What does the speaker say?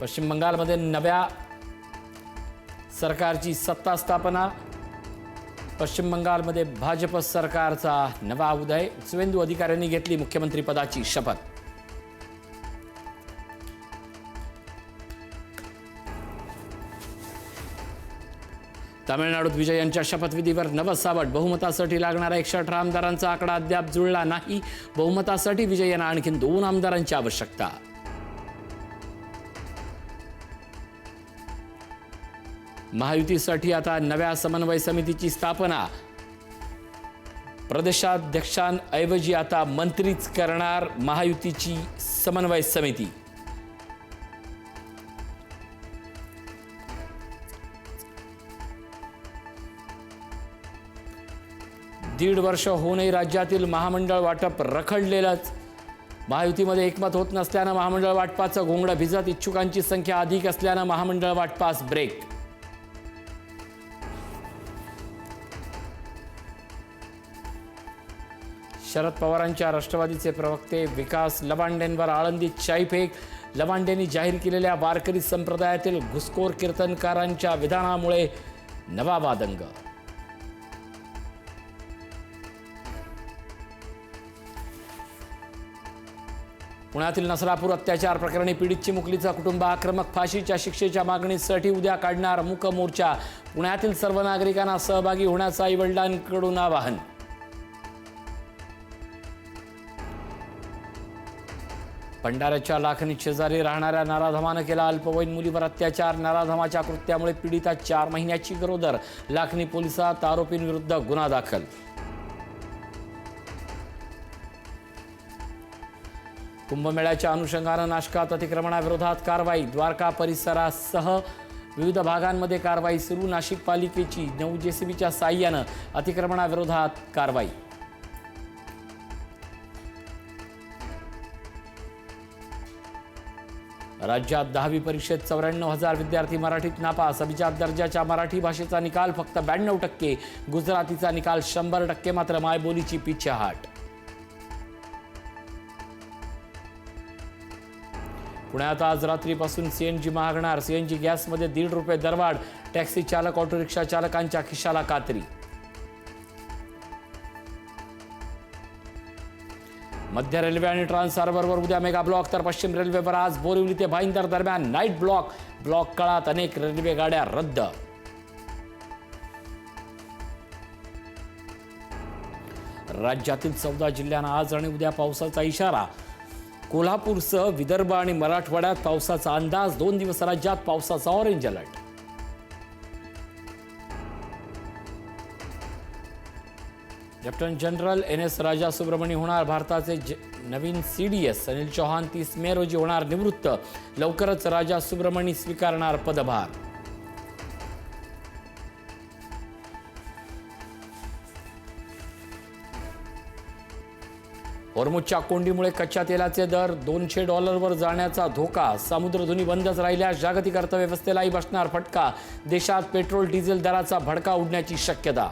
पश्चिम बंगालमध्ये नव्या सरकारची सत्ता स्थापना। पश्चिम बंगालमध्ये भाजप सरकारचा नवा उदय। सुवेंदू अधिकाऱ्यांनी घेतली मुख्यमंत्री पदाची शपथ। तामिळनाडूत विजय यांच्या शपथविधीवर नवसावट। बहुमतासाठी लागणारा 118 आमदारांचा आकडा अद्याप जुळला नाही। बहुमतासाठी विजय यांना आणखी 2 आमदारांची आवश्यकता। महायुतीसाठी आता नव्या समन्वय समितीची स्थापना। प्रदेशाध्यक्षांऐवजी आता मंत्रीच करणार महायुतीची समन्वय समिती। दीड वर्ष होऊनही राज्यातील महामंडळ वाटप रखडलेलंच। महायुतीमध्ये एकमत होत नसल्यानं महामंडळ वाटपाचं घोंगडं भिजत। इच्छुकांची संख्या अधिक असल्यानं महामंडळ वाटपास ब्रेक। शरद पवारांच्या राष्ट्रवादीचे प्रवक्ते विकास लवांडेंवर आळंदीत शाईफेक। लवांडेंनी जाहीर केलेल्या वारकरी संप्रदायातील घुसखोर कीर्तनकारांच्या विधानामुळे नवा वादंग। पुण्यातील नसरापूर अत्याचार प्रकरणी पीडित चिमुकलीचं कुटुंब आक्रमक। फाशीच्या शिक्षेच्या मागणीसाठी उद्या काढणार मूक मोर्चा। पुण्यातील सर्व नागरिकांना सहभागी होण्याचं आईवडिलांकडून आवाहन। भंडाऱ्याच्या लाखनी शेजारी राहणाऱ्या नराधमानं केला अल्पवयीन मुलीवर अत्याचार। नराधमाच्या कृत्यामुळे पीडिता 4 महिन्याची गरोदर। लाखनी पोलिसात आरोपींविरुद्ध गुन्हा दाखल। कुंभमेळ्याच्या अनुषंगानं नाशकात अतिक्रमणाविरोधात कारवाई। द्वारका परिसरासह विविध भागांमध्ये कारवाई सुरू। नाशिक पालिकेची 9 जेसीबीच्या साह्यानं अतिक्रमणाविरोधात कारवाई। राज्यात 10वी परीक्षेत 94,000 विद्यार्थी मराठीत नापास। अभिजात दर्जाच्या मराठी भाषेचा निकाल फक्त 92%। गुजरातीचा निकाल 100%। मात्र मायबोलीची पिछेहाट। पुण्यात आज रात्रीपासून सीएनजी महागणार। सीएनजी गॅसमध्ये ₹1.5 दरवाढ। टॅक्सी चालक ऑटो रिक्षा चालकांच्या खिशाला कात्री। मध्य रेल्वे आणि ट्रान्स हार्बरवर उद्या मेगा ब्लॉक। तर पश्चिम रेल्वेवर आज बोरिवली ते भाईंदर दरम्यान नाईट ब्लॉक। ब्लॉक काळात अनेक रेल्वे गाड्या रद्द। राज्यातील 14 जिल्ह्यांना आज आणि उद्या पावसाचा इशारा। कोल्हापूरसह विदर्भ आणि मराठवाड्यात पावसाचा अंदाज। 2 दिवस राज्यात पावसाचा orange alert. Lieutenant general NS राजा सुब्रमणी होणार भारताचे नवीन CDS। अनिल चौहान 30 मे रोजी होणार निवृत्त। लवकरच राजा सुब्रमणी स्वीकारणार पदभार। हॉर्मुझच्या कोंडीमुळे कच्च्या तेलाचे दर $200 जाण्याचा धोका। समुद्रधुनी बंदच राहिल्यास जागतिक अर्थव्यवस्थेलाही बसणार फटका। देशात पेट्रोल डिझेल दराचा भडका उडण्याची शक्यता।